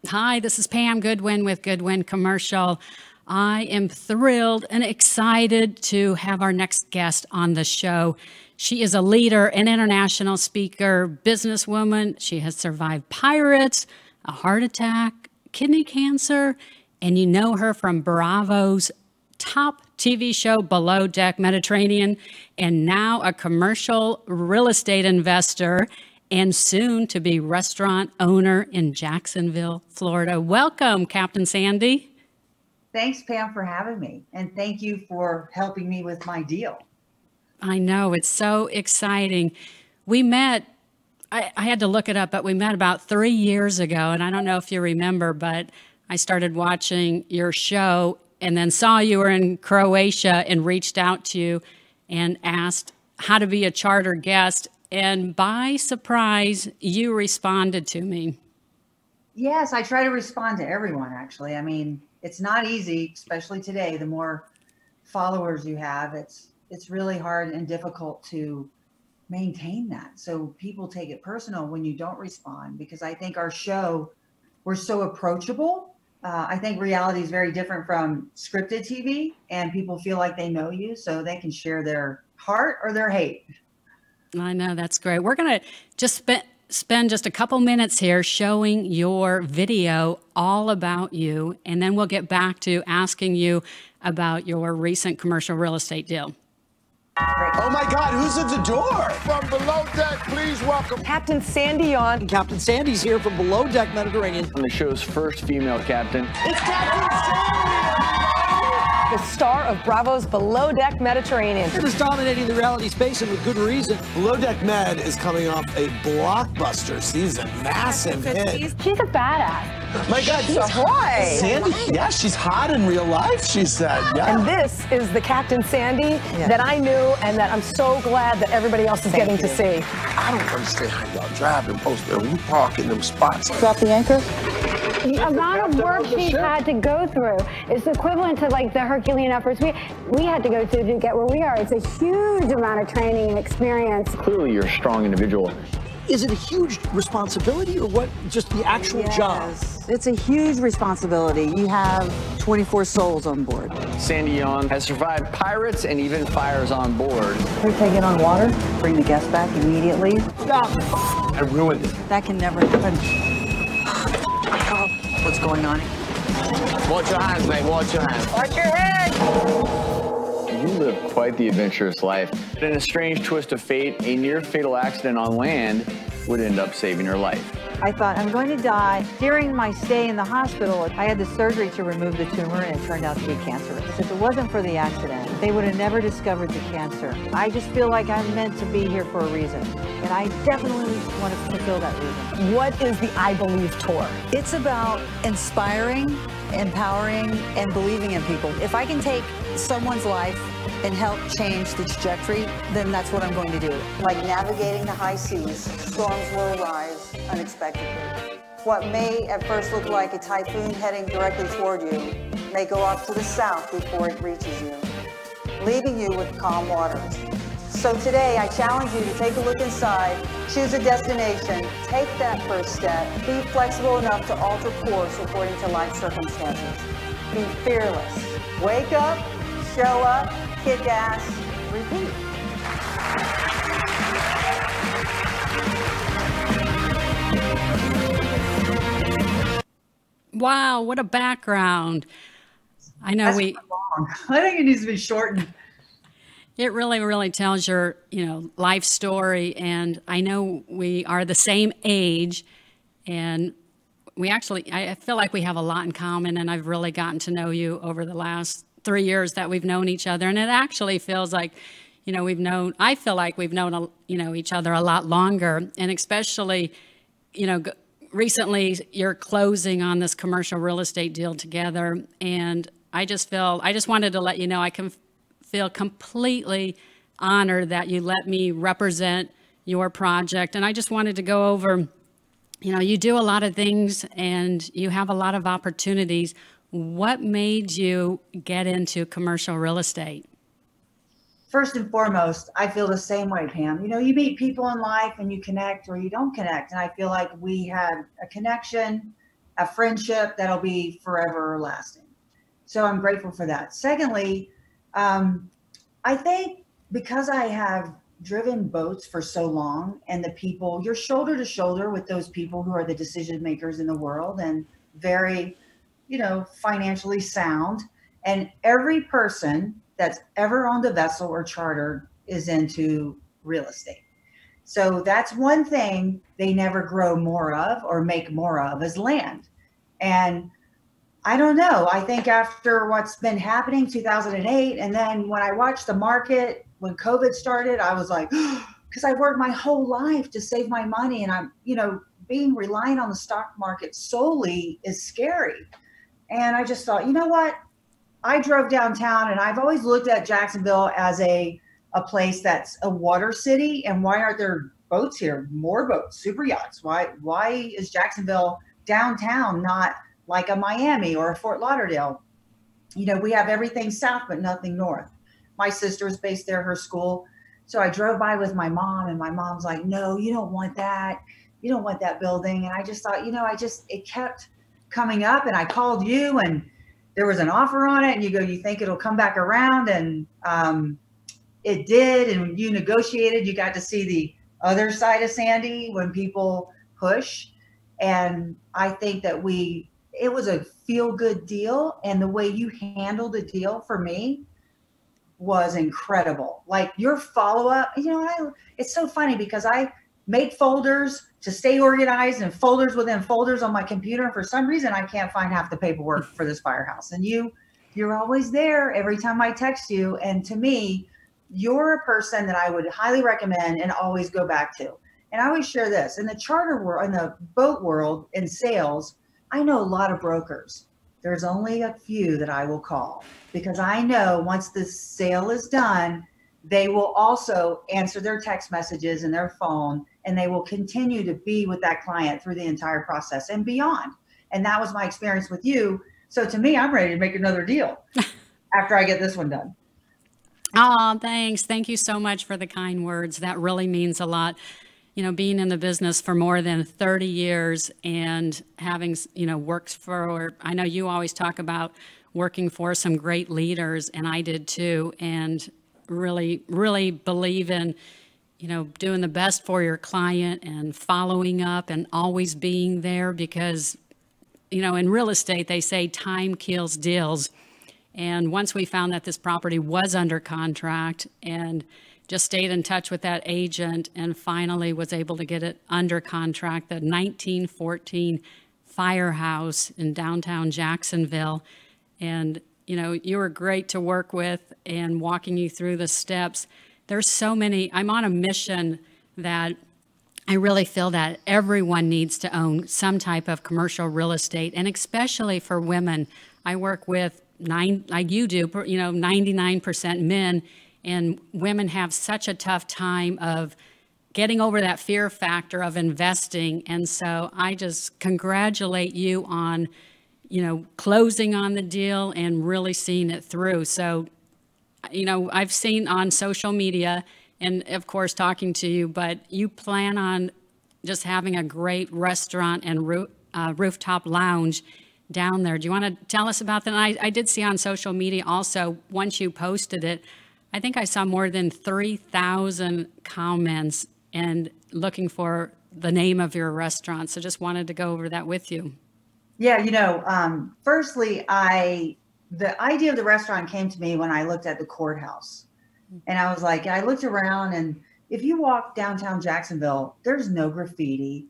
Hi, this is Pam Goodwin with Goodwin Commercial. I am thrilled and excited to have our next guest on the show. She is a leader, an international speaker, businesswoman. She has survived pirates, a heart attack, kidney cancer, and you know her from Bravo's top TV show, Below Deck Mediterranean, and now a commercial real estate investor and soon to be restaurant owner in Jacksonville, Florida. Welcome, Captain Sandy. Thanks, Pam, for having me. And thank you for helping me with my deal. I know, it's so exciting. We met, I had to look it up, but we met about 3 years ago. And I don't know if you remember, but I started watching your show and then saw you were in Croatia and reached out to you and asked how to be a charter guest. And by surprise, you responded to me. Yes, I try to respond to everyone, actually. I mean, it's not easy, especially today. The more followers you have, it's really hard and difficult to maintain that. So people take it personal when you don't respond, because I think our show, we're so approachable. I think reality is very different from scripted TV, and people feel like they know you, so they can share their heart or their hate. I know, that's great. We're going to just spend just a couple minutes here showing your video all about you, and then we'll get back to asking you about your recent commercial real estate deal. Oh my God, who's at the door? From Below Deck, please welcome Captain Sandy Yawn. Captain Sandy's here from Below Deck Mediterranean. I'm the show's first female captain. It's Captain Sandy! The star of Bravo's Below Deck Mediterranean. It is dominating the reality space, and with good reason. Below Deck Med is coming off a blockbuster season, massive hit. She's a badass. My God, She's hot. Sandy, yeah, she's hot in real life, she said. Yeah. And this is the Captain Sandy that I knew and that I'm so glad that everybody else is getting to see. I don't understand how y'all drive them posts and we park in them spots. Drop the anchor. The amount of work she's had to go through is equivalent to like the Herculean efforts we had to go through to get where we are. It's a huge amount of training and experience. Clearly, you're a strong individual. Is it a huge responsibility or what? Just the actual job? It's a huge responsibility. You have 24 souls on board. Sandy Yawn has survived pirates and even fires on board. They're taking on water, bring the guests back immediately. Stop. I ruined it. That can never happen. What's going on? Watch your hands, mate. Watch your hands. Watch your head. You live quite the adventurous life. But in a strange twist of fate, a near fatal accident on land would end up saving your life. I thought, I'm going to die. During my stay in the hospital, I had the surgery to remove the tumor, and it turned out to be cancerous. If it wasn't for the accident, they would have never discovered the cancer. I just feel like I'm meant to be here for a reason, and I definitely want to fulfill that reason. What is the I Believe tour? It's about inspiring, empowering, and believing in people. If I can take someone's life and help change the trajectory, then that's what I'm going to do. Like navigating the high seas, storms will arise unexpectedly. What may at first look like a typhoon heading directly toward you may go off to the south before it reaches you, leaving you with calm waters. So today, I challenge you to take a look inside, choose a destination, take that first step, be flexible enough to alter course according to life circumstances. Be fearless. Wake up, show up, kick ass, repeat. Wow, what a background. I know That's long. I think it needs to be shortened. It really, really tells your, life story. And I know we are the same age, and I feel like we have a lot in common, and I've really gotten to know you over the last 3 years that we've known each other. And it actually feels like, I feel like we've known, each other a lot longer. And especially, recently you're closing on this commercial real estate deal together. And I just wanted to let you know I can feel completely honored that you let me represent your project. And I just wanted to go over, you do a lot of things and you have a lot of opportunities. What made you get into commercial real estate? First and foremost, I feel the same way, Pam. You meet people in life and you connect or you don't connect. And I feel like we had a connection a friendship that'll be forever lasting. So I'm grateful for that. Secondly, I think because I have driven boats for so long, and the people, you're shoulder to shoulder with those people who are the decision makers in the world and very, financially sound. And every person that's ever owned a vessel or charter is into real estate. So that's one thing they never grow more of or make more of is land. And I don't know. I think after what's been happening 2008, and then when I watched the market, when COVID started, I was like, because I worked my whole life to save my money, and I'm, being reliant on the stock market solely is scary. And I just thought, you know what? I drove downtown, and I've always looked at Jacksonville as a place that's a water city. And why aren't there boats here? More boats, super yachts. Why is Jacksonville downtown not like a Miami or a Fort Lauderdale? We have everything south, but nothing north. My sister is based there, her school. So I drove by with my mom, and my mom's like, no, you don't want that. You don't want that building. And I just thought, it kept coming up, and I called you, and there was an offer on it, and you go, you think it'll come back around? And it did. And you negotiated, you got to see the other side of Sandy when people push. And I think that it was a feel-good deal, and the way you handled the deal for me was incredible. Like your follow-up, it's so funny because I make folders to stay organized and folders within folders on my computer. And for some reason, I can't find half the paperwork for this firehouse. And you're always there every time I text you. And to me, you're a person that I would highly recommend and always go back to. And I always share this in the charter world, in the boat world, in sales. I know a lot of brokers. There's only a few that I will call, because I know once the sale is done, they will also answer their text messages and their phone, and they will continue to be with that client through the entire process and beyond. And that was my experience with you. So to me, I'm ready to make another deal after I get this one done. Oh, thanks. Thank you so much for the kind words. That really means a lot. Being in the business for more than 30 years and having, worked for, I know you always talk about working for some great leaders, and I did too, and really, really believe in, doing the best for your client and following up and always being there because, in real estate, they say time kills deals. And once we found that this property was under contract and just stayed in touch with that agent and finally was able to get it under contract, the 1914 firehouse in downtown Jacksonville. And, you were great to work with and walking you through the steps. There's so many. I'm on a mission that I really feel that everyone needs to own some type of commercial real estate, and especially for women. I work with like you do, 99% men. And women have such a tough time of getting over that fear factor of investing. And so I just congratulate you on, closing on the deal and really seeing it through. So, I've seen on social media and, of course, talking to you, but you plan on just having a great restaurant and rooftop lounge down there. Do you want to tell us about that? And I did see on social media also, once you posted it, I think I saw more than 3,000 comments and looking for the name of your restaurant. So just wanted to go over that with you. Yeah, firstly, the idea of the restaurant came to me when I looked at the courthouse. And I was like, I looked around, and if you walk downtown Jacksonville, there's no graffiti.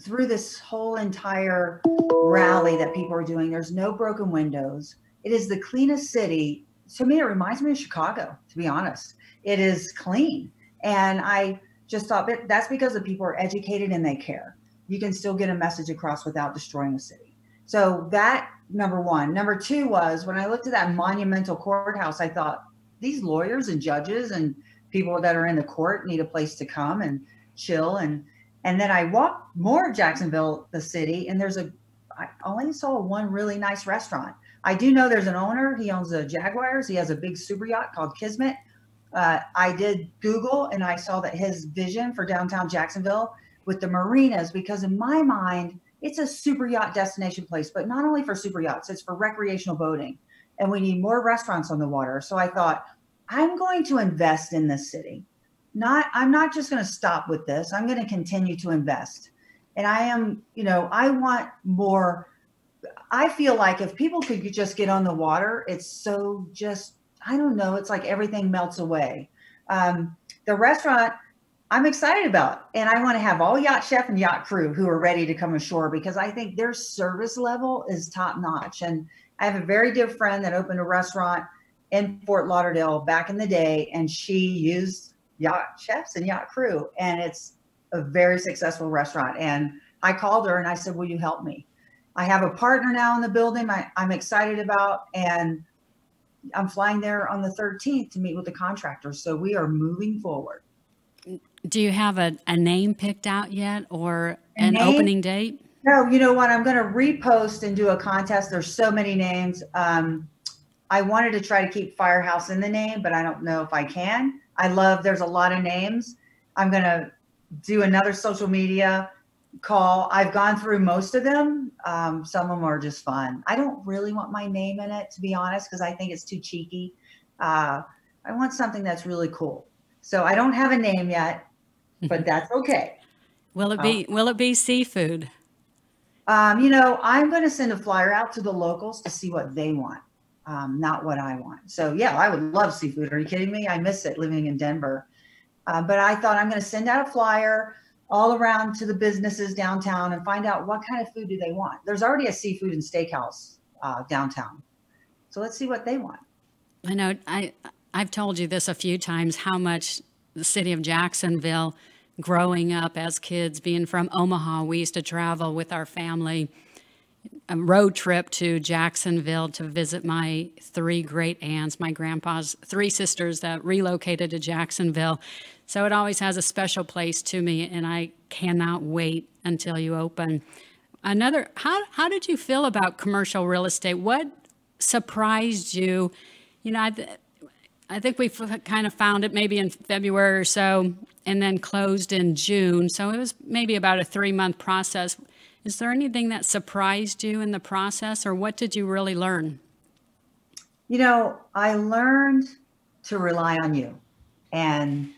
Through this whole entire rally that people are doing, there's no broken windows. It is the cleanest city. To me, it reminds me of Chicago, to be honest. It is clean. And I just thought that's because the people are educated and they care. You can still get a message across without destroying the city. So that, number one. Number two was when I looked at that monumental courthouse, I thought these lawyers and judges and people that are in the court need a place to come and chill. And then I walked more of Jacksonville, the city, and I only saw one really nice restaurant. I do know there's an owner. He owns the Jaguars. He has a big super yacht called Kismet. I did Google, and I saw that his vision for downtown Jacksonville with the marinas, because in my mind, it's a super yacht destination place, but not only for super yachts, it's for recreational boating. And we need more restaurants on the water. So I thought, I'm going to invest in this city. I'm not just going to stop with this. I'm going to continue to invest. And I am, I want more. I feel like if people could just get on the water, it's so just, I don't know, it's like everything melts away. The restaurant I'm excited about, and I want to have all yacht chef and yacht crew who are ready to come ashore, because I think their service level is top notch. And I have a very dear friend that opened a restaurant in Fort Lauderdale back in the day, and she used yacht chefs and yacht crew, and it's a very successful restaurant. And I called her and I said, will you help me? I have a partner now in the building I'm excited about, and I'm flying there on the 13th to meet with the contractors. So we are moving forward. Do you have a name picked out yet, or an opening date? No, you know what? I'm going to repost and do a contest. There's so many names. I wanted to try to keep Firehouse in the name, but I don't know if I can. There's a lot of names. I'm going to do another social media call. I've gone through most of them. Some of them are just fun. I don't really want my name in it, to be honest, because I think it's too cheeky. I want something that's really cool. So I don't have a name yet, but that's okay. Will it be seafood? I'm going to send a flyer out to the locals to see what they want, not what I want. So yeah, I would love seafood. Are you kidding me? I miss it living in Denver. But I thought I'm going to send out a flyer all around to the businesses downtown and find out what kind of food do they want. There's already a seafood and steakhouse downtown. So let's see what they want. I know I've told you this a few times, how much the city of Jacksonville, growing up as kids, being from Omaha, we used to travel with our family, a road trip to Jacksonville to visit my 3 great aunts, my grandpa's 3 sisters that relocated to Jacksonville. So it always has a special place to me, and I cannot wait until you open. How did you feel about commercial real estate? What surprised you? I think we kind of found it maybe in February or so, and then closed in June. So it was maybe about a 3-month process. Is there anything that surprised you in the process, or what did you really learn? I learned to rely on you. And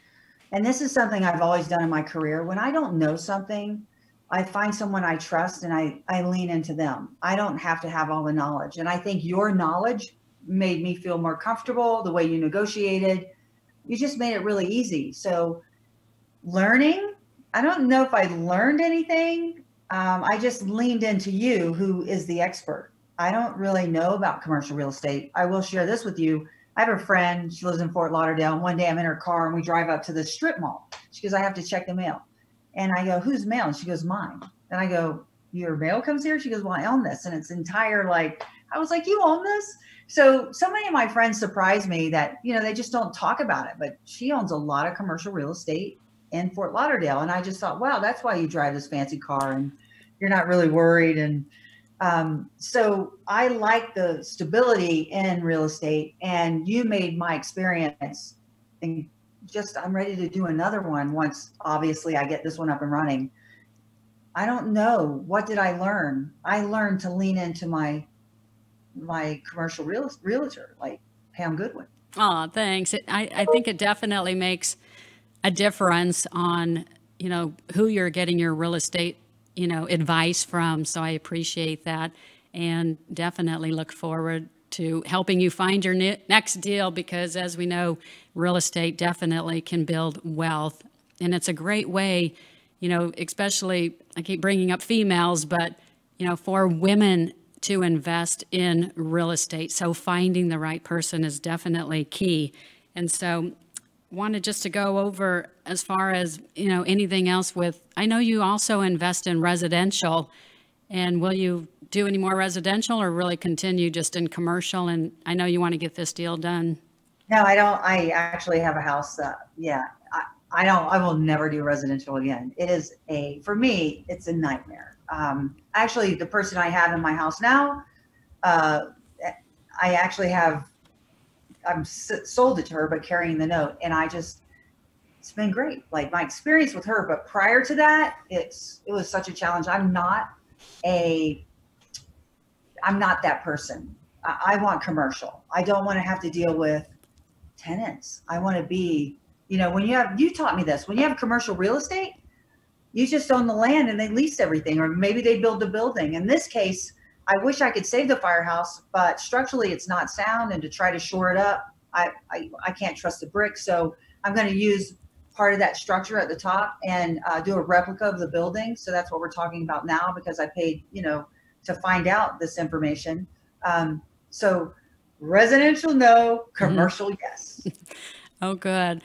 this is something I've always done in my career. When I don't know something, I find someone I trust and I lean into them. I don't have to have all the knowledge. And I think your knowledge made me feel more comfortable. The way you negotiated, you just made it really easy. So learning, I don't know if I learned anything. I just leaned into you, who is the expert. I don't really know about commercial real estate. I will share this with you. I have a friend, she lives in Fort Lauderdale, and one day I'm in her car and we drive up to the strip mall. She goes, I have to check the mail. And I go, whose mail? And she goes, mine. And I go, your mail comes here? She goes, well, I own this. And it's entire, I was like, you own this? So many of my friends surprised me that, they just don't talk about it, but she owns a lot of commercial real estate in Fort Lauderdale. And I just thought, wow, that's why you drive this fancy car and you're not really worried. And so I like the stability in real estate, and you made my experience, and I'm ready to do another one once, obviously, I get this one up and running. I don't know. What did I learn? I learned to lean into my commercial realtor, like Pam Goodwin. Oh, thanks. I think it definitely makes a difference on, who you're getting your real estate advice from. So I appreciate that, and definitely look forward to helping you find your next deal, because as we know, real estate definitely can build wealth. And it's a great way, especially, I keep bringing up females, but, for women to invest in real estate. So finding the right person is definitely key. And so wanted just to go over as far as, anything else I know you also invest in residential, and will you do any more residential or really continue just in commercial? And I know you want to get this deal done. No, I don't. I actually have a house. I will never do residential again. For me, it's a nightmare. Actually, the person I have in my house now, I'm sold it to her, but carrying the note. And it's been great. Like my experience with her, but prior to that, it was such a challenge. I'm not I'm not that person. I want commercial. I don't want to have to deal with tenants. I want to be, you taught me this, when you have commercial real estate, you just own the land and they lease everything, or maybe they build the building. In this case, I wish I could save the firehouse, but structurally it's not sound, and to try to shore it up, I can't trust the brick. So I'm going to use part of that structure at the top and do a replica of the building. So that's what we're talking about now, because I paid, to find out this information. So residential, no. Commercial, yes. Oh, good.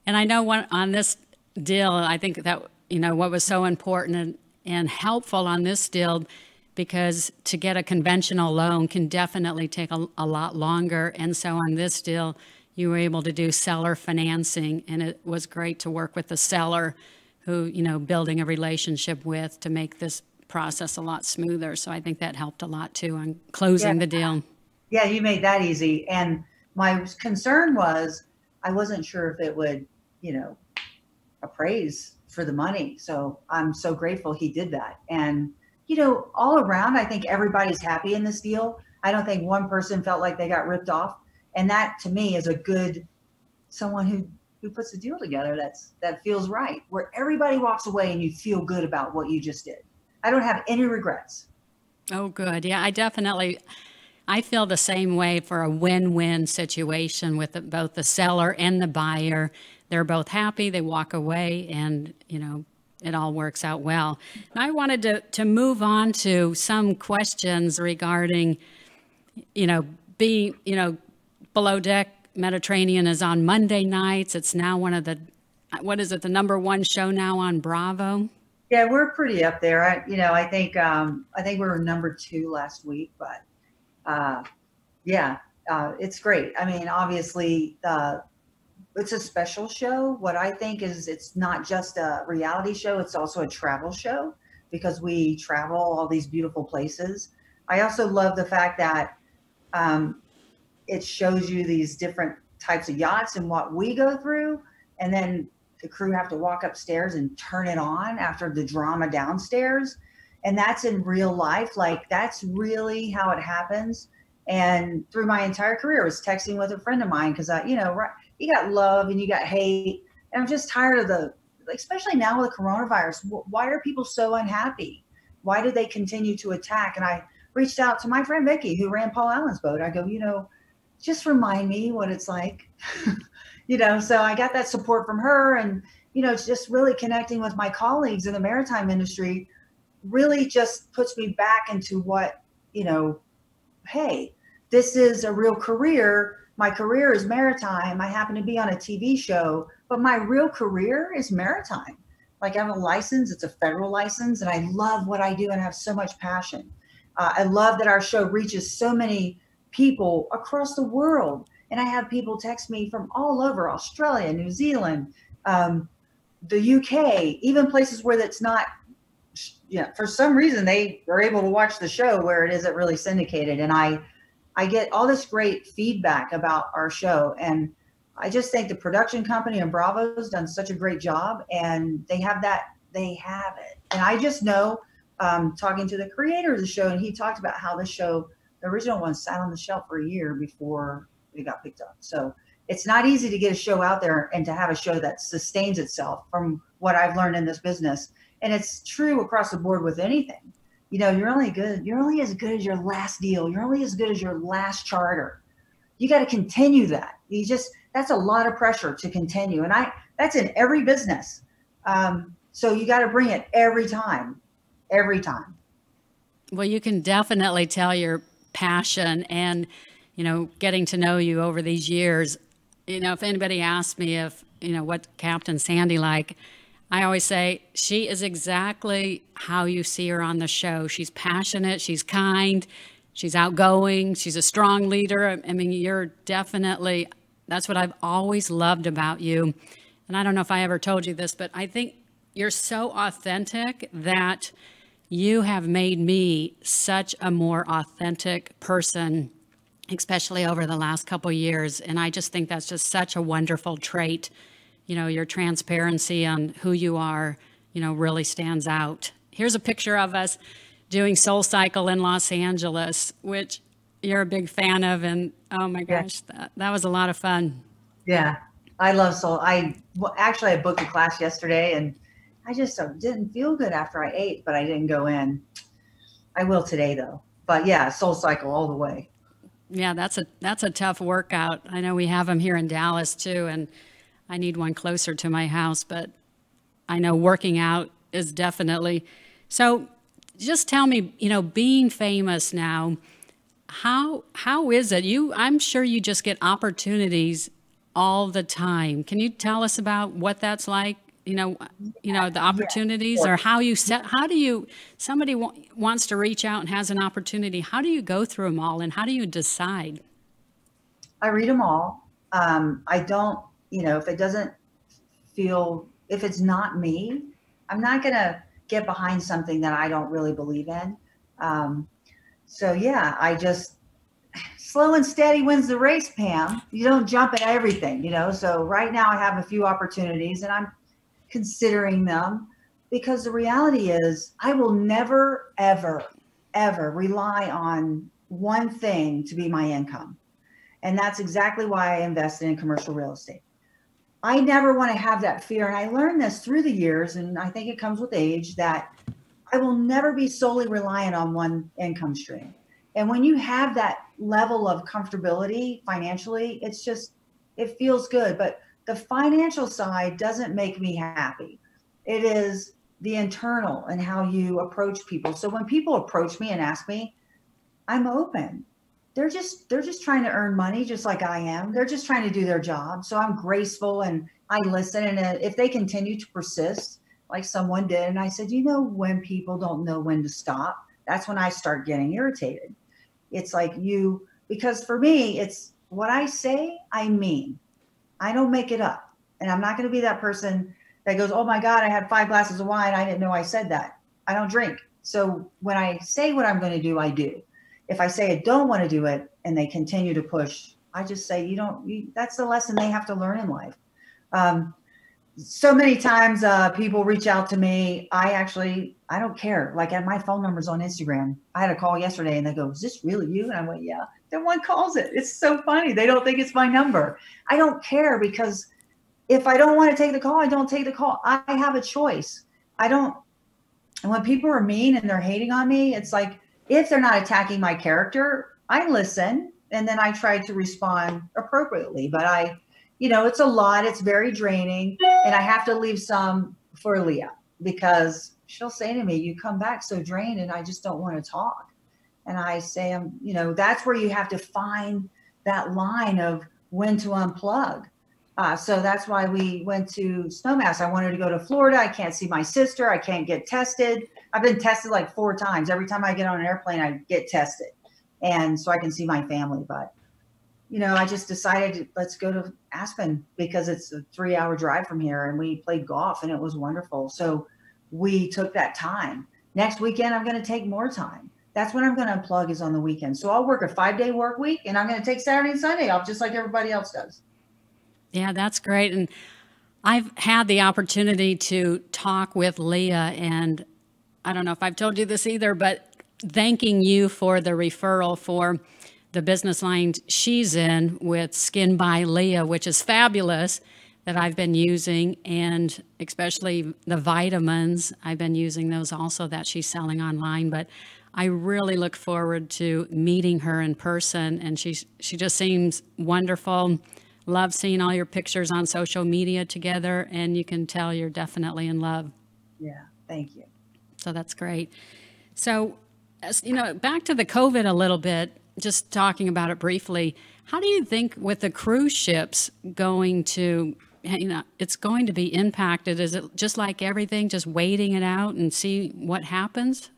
And I know on this deal, I think that, what was so important and helpful on this deal, because to get a conventional loan can definitely take a lot longer. And so on this deal, you were able to do seller financing, and it was great to work with the seller who, building a relationship with, to make this process a lot smoother. So I think that helped a lot too on closing the deal. Yeah, you made that easy. And my concern was, I wasn't sure if it would, appraise for the money. So I'm so grateful he did that. And, all around, I think everybody's happy in this deal. I don't think one person felt like they got ripped off. And that to me is a good, someone who puts the deal together that feels right, where everybody walks away and you feel good about what you just did. I don't have any regrets. Oh, good. Yeah, I feel the same way for a win-win situation with both the seller and the buyer. They're both happy, they walk away, and, it all works out well. And I wanted to move on to some questions regarding, Below Deck Mediterranean is on Monday nights. It's now one of the, the #1 show now on Bravo? Yeah, we're pretty up there. I think we were #2 last week, but it's great. I mean, obviously, it's a special show. What I think is, it's not just a reality show, it's also a travel show, because we travel all these beautiful places. I also love the fact that it shows you these different types of yachts and what we go through, and then the crew have to walk upstairs and turn it on after the drama downstairs. And that's in real life. Like, that's really how it happens. And through my entire career, I was texting with a friend of mine, because you got love and you got hate. And I'm just tired of especially now with coronavirus, why are people so unhappy? Why do they continue to attack? And I reached out to my friend Vicky, who ran Paul Allen's boat. I go, just remind me what it's like. So I got that support from her, and, it's just really connecting with my colleagues in the maritime industry really just puts me back into what, hey, this is a real career. My career is maritime. I happen to be on a TV show, but my real career is maritime. Like, I have a license, it's a federal license, and I love what I do and have so much passion. I love that our show reaches so many people across the world. And I have people text me from all over, Australia, New Zealand, the UK, even places where that's not, for some reason they are able to watch the show where it isn't really syndicated. And I get all this great feedback about our show. And I just think the production company and Bravo's done such a great job, and they have it. And I just know, talking to the creator of the show, and he talked about how the show, the original one, sat on the shelf for a year before it got picked up. So it's not easy to get a show out there and to have a show that sustains itself, from what I've learned in this business. And it's true across the board with anything. You're only as good as your last deal. You're only as good as your last charter. You got to continue that. That's a lot of pressure to continue. And that's in every business. So you got to bring it every time. Well, you can definitely tell your passion, and, getting to know you over these years, if anybody asks me what Captain Sandy like, I always say she is exactly how you see her on the show. She's passionate, she's kind, she's outgoing, she's a strong leader. I mean, you're definitely, that's what I've always loved about you. And I don't know if I ever told you this, but I think you're so authentic that you have made me such a more authentic person, especially over the last couple of years. And I just think that's just such a wonderful trait. Your transparency on who you are, really stands out. Here's a picture of us doing Soul Cycle in Los Angeles, which you're a big fan of. And oh my gosh, that was a lot of fun. Yeah, I love Soul. Actually, I booked a class yesterday, and I just didn't feel good after I ate, but I didn't go in. I will today though. But yeah, Soul Cycle all the way. Yeah, that's a tough workout. I know we have them here in Dallas too, and I need one closer to my house, but I know working out is definitely. So just tell me, being famous now, how is it? I'm sure you just get opportunities all the time. Can you tell us about what that's like? The opportunities, or somebody wants to reach out and has an opportunity. How do you go through them all, and how do you decide? I read them all. I don't, if it doesn't if it's not me, I'm not going to get behind something that I don't really believe in. So yeah, I just slow and steady wins the race, Pam. You don't jump at everything, so right now I have a few opportunities and I'm considering them, because the reality is I will never, ever, ever rely on one thing to be my income. And that's exactly why I invested in commercial real estate. I never want to have that fear. And I learned this through the years, and I think it comes with age, that I will never be solely reliant on one income stream. And when you have that level of comfortability financially, it feels good. But the financial side doesn't make me happy. It is the internal and how you approach people. So when people approach me and ask me, I'm open. They're just trying to earn money just like I am. They're just trying to do their job. So I'm graceful and I listen. And if they continue to persist, like someone did, and I said, when people don't know when to stop, that's when I start getting irritated. It's like because for me, it's what I say, I mean. I don't make it up. And I'm not going to be that person that goes, oh my God, I had 5 glasses of wine. I didn't know I said that. I don't drink. So when I say what I'm going to do, I do. If I say I don't want to do it and they continue to push, I just say, that's the lesson they have to learn in life. So many times people reach out to me. I don't care. Like, my phone number's on Instagram. I had a call yesterday and they go, is this really you? And I went, yeah. Then one calls it. It's so funny. They don't think it's my number. I don't care, because if I don't want to take the call, I don't take the call. I have a choice. And when people are mean and they're hating on me, it's like, if they're not attacking my character, I listen and then I try to respond appropriately. But it's a lot. It's very draining. And I have to leave some for Leah, because she'll say to me, you come back so drained and I just don't want to talk. And I say, that's where you have to find that line of when to unplug. So that's why we went to Snowmass. I wanted to go to Florida. I can't see my sister. I can't get tested. I've been tested like 4 times. Every time I get on an airplane, I get tested. And so I can see my family. But, I just decided, let's go to Aspen, because it's a 3-hour drive from here. And we played golf and it was wonderful. So we took that time. Next weekend, I'm going to take more time. That's when I'm going to unplug, is on the weekend. So I'll work a 5-day work week and I'm going to take Saturday and Sunday off, just like everybody else does. Yeah, that's great. And I've had the opportunity to talk with Leah, and I don't know if I've told you this either, but thanking you for the referral for the business line she's in with Skin by Leah, which is fabulous, that I've been using, and especially the vitamins. I've been using those also that she's selling online, but I really look forward to meeting her in person, and she just seems wonderful. Love seeing all your pictures on social media together, and you can tell you're definitely in love. Yeah, thank you. So that's great. So, back to the COVID a little bit, just talking about it briefly, how do you think with the cruise ships going to, it's going to be impacted? Is it just like everything, just waiting it out and see what happens?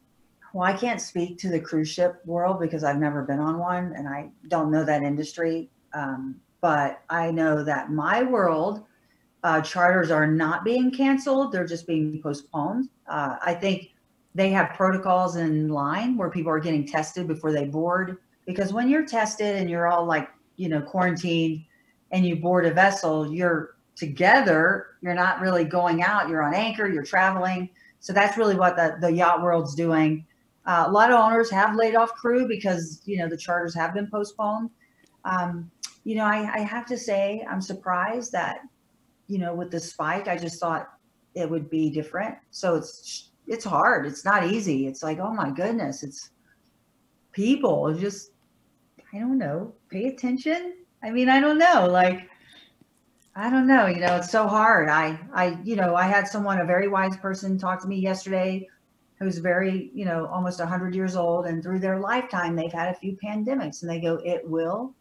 Well, I can't speak to the cruise ship world because I've never been on one and I don't know that industry. But I know that my world, charters are not being canceled. They're just being postponed. I think they have protocols in line where people are getting tested before they board. Because when you're tested and you're all like, quarantined and you board a vessel, you're together. You're not really going out. You're on anchor. You're traveling. So that's really what the yacht world's doing. A lot of owners have laid off crew because, the charters have been postponed. I have to say, I'm surprised that, with the spike, I just thought it would be different. So it's hard. It's not easy. It's like, oh my goodness, it's people just, I don't know, pay attention. I mean, I don't know. Like, I don't know, it's so hard. I had a very wise person talk to me yesterday who's very, almost 100 years old. And through their lifetime, they've had a few pandemics, and they go, it will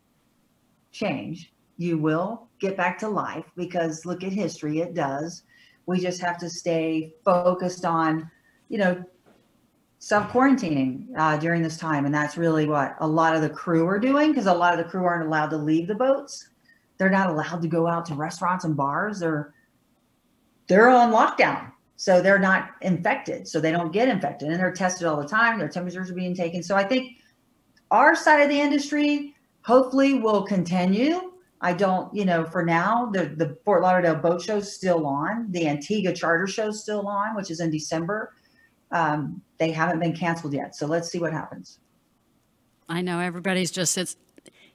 change. You will get back to life, because look at history. It does. We just have to stay focused on, self-quarantining during this time. And that's really what a lot of the crew are doing, because a lot of the crew aren't allowed to leave the boats. They're not allowed to go out to restaurants and bars. They're on lockdown. So they're not infected. So they don't get infected, and they're tested all the time. Their temperatures are being taken. So I think our side of the industry hopefully will continue. I don't, for now, the Fort Lauderdale boat show is still on. The Antigua charter show is still on, which is in December. They haven't been canceled yet. So let's see what happens. I know everybody's just,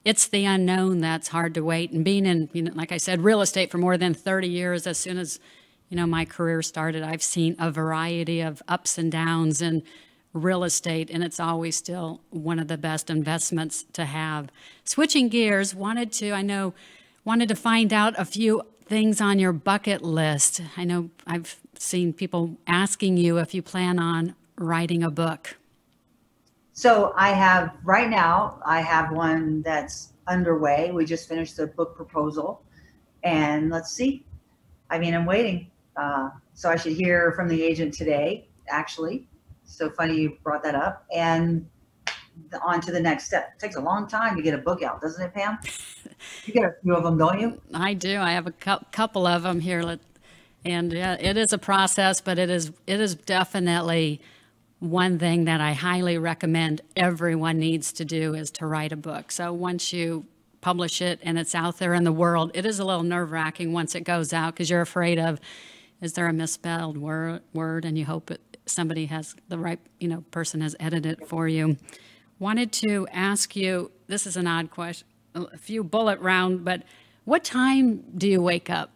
it's the unknown that's hard to wait. And being in, like I said, real estate for more than 30 years, as soon as, my career started, I've seen a variety of ups and downs in real estate, and it's always still one of the best investments to have. Switching gears, wanted to find out a few things on your bucket list. I know I've seen people asking you if you plan on writing a book. So right now I have one that's underway. We just finished the book proposal, and let's see. I mean, I'm waiting. So I should hear from the agent today, actually. So funny you brought that up. And on to the next step. It takes a long time to get a book out, doesn't it, Pam? You get a few of them, don't you? I do. I have a couple of them here. And yeah, it is a process, but it is definitely one thing that I highly recommend everyone needs to do, is to write a book. So once you publish it and it's out there in the world, it is a little nerve-wracking once it goes out, because you're afraid of, is there a misspelled word? And you hope somebody has the right, person has edited it for you. Wanted to ask you, this is an odd question, a few bullet round, but what time do you wake up?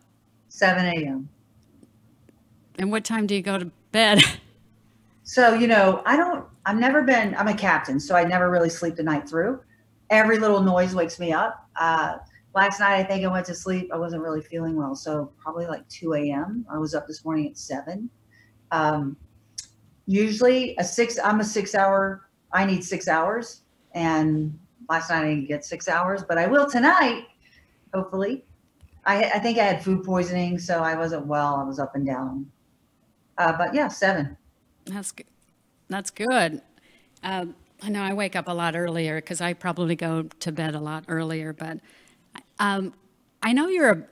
7 a.m. And what time do you go to bed? So, I'm a captain, so I never really sleep the night through. Every little noise wakes me up. Last night, I think I went to sleep. I wasn't really feeling well, so probably like 2 a.m. I was up this morning at 7. Usually I'm a 6 hour, I need 6 hours. And last night I didn't get 6 hours, but I will tonight, hopefully. I think I had food poisoning, so I wasn't well. I was up and down. But yeah, 7. That's good. That's good. I know I wake up a lot earlier because I probably go to bed a lot earlier, but I know you're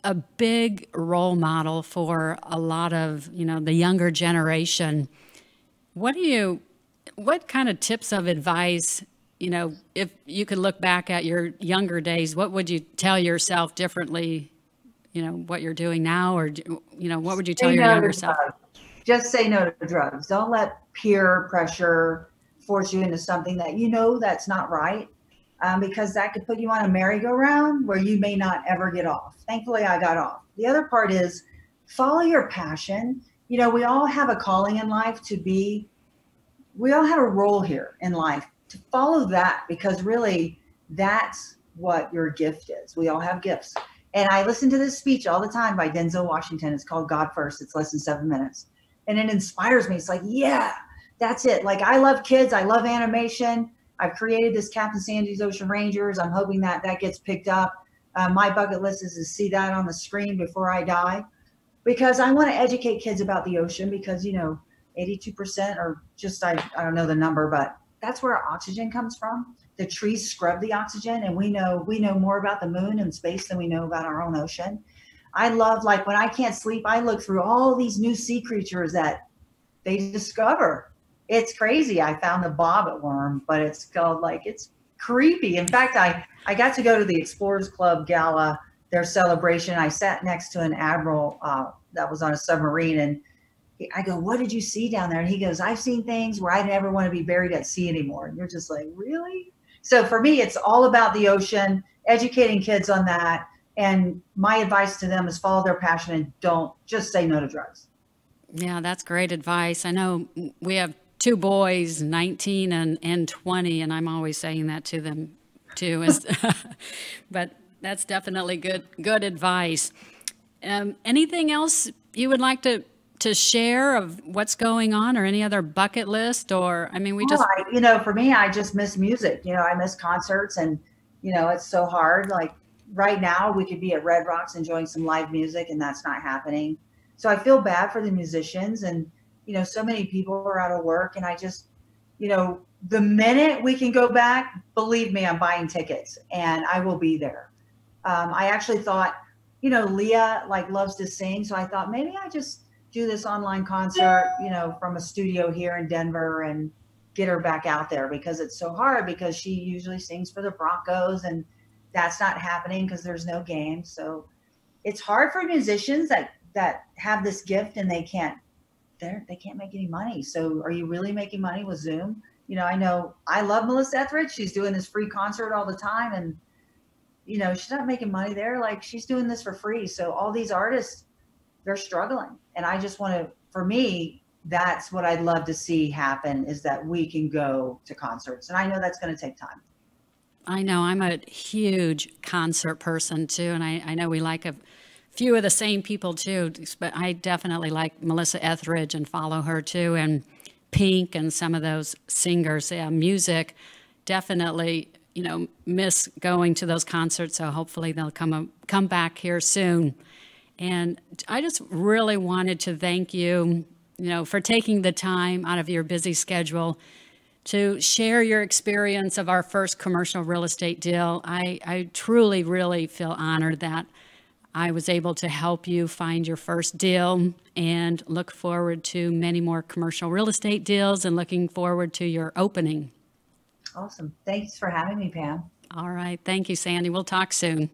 a big role model for a lot of, the younger generation. What kind of tips of advice, if you could look back at your younger days, what would you tell yourself differently, what you're doing now, or, what would you tell your younger self? Just say no to drugs. Don't let peer pressure force you into something that that's not right. Because that could put you on a merry-go-round where you may not ever get off. Thankfully, I got off. The other part is follow your passion. We all have a calling in life we all have a role here in life to follow that, because really that's what your gift is. We all have gifts. And I listen to this speech all the time by Denzel Washington. It's called God First. It's less than 7 minutes. And it inspires me. It's like, yeah, that's it. Like, I love kids. I love animation. I've created this Captain Sandy's Ocean Rangers. I'm hoping that giets picked up. My bucket list is to see that on the screen before I die, because I want to educate kids about the ocean, because, 82% or just, I don't know the number, but that's where our oxygen comes from. The trees scrub the oxygen, and we know more about the moon and space than we know about our own ocean. I love, like, when I can't sleep, I look through all these new sea creatures that they discover. It's crazy. I found the bobbit worm, but it's called, it's creepy. In fact, I got to go to the Explorers Club Gala, their celebration. I sat next to an admiral that was on a submarine, and I go, what did you see down there? And he goes, I've seen things where I never want to be buried at sea anymore. And you're just like, really? So for me, it's all about the ocean, educating kids on that. And my advice to them is follow their passion and don't just say no to drugs. Yeah, that's great advice. I know we have two boys, 19 and 20, and I'm always saying that to them too. But that's definitely good advice. Anything else you would like to share of what's going on, or any other bucket list? Or, I mean, for me, I just miss music. I miss concerts, and, it's so hard. Like right now we could be at Red Rocks enjoying some live music, and that's not happening. So I feel bad for the musicians, and, so many people are out of work, and I just, the minute we can go back, believe me, I'm buying tickets and I will be there. I actually thought, Leah loves to sing. So I thought maybe I just do this online concert, from a studio here in Denver and get her back out there, because it's so hard, because she usually sings for the Broncos, and that's not happening because there's no game. So it's hard for musicians that have this gift and they can't make any money. So are you really making money with Zoom? I know I love Melissa Etheridge. She's doing this free concert all the time, and she's not making money there. Like, she's doing this for free. So all these artists, they're struggling. And I just for me, that's what I'd love to see happen, is that we can go to concerts. And I know that's going to take time. I know I'm a huge concert person too. And I know we like a few of the same people too, but I definitely like Melissa Etheridge and follow her too. And Pink and some of those singers. Yeah, music, definitely, miss going to those concerts. So hopefully they'll come back here soon. And I just really wanted to thank you, for taking the time out of your busy schedule to share your experience of our first commercial real estate deal. I truly, really feel honored that I was able to help you find your first deal, and look forward to many more commercial real estate deals, and looking forward to your opening. Awesome. Thanks for having me, Pam. All right. Thank you, Sandy. We'll talk soon.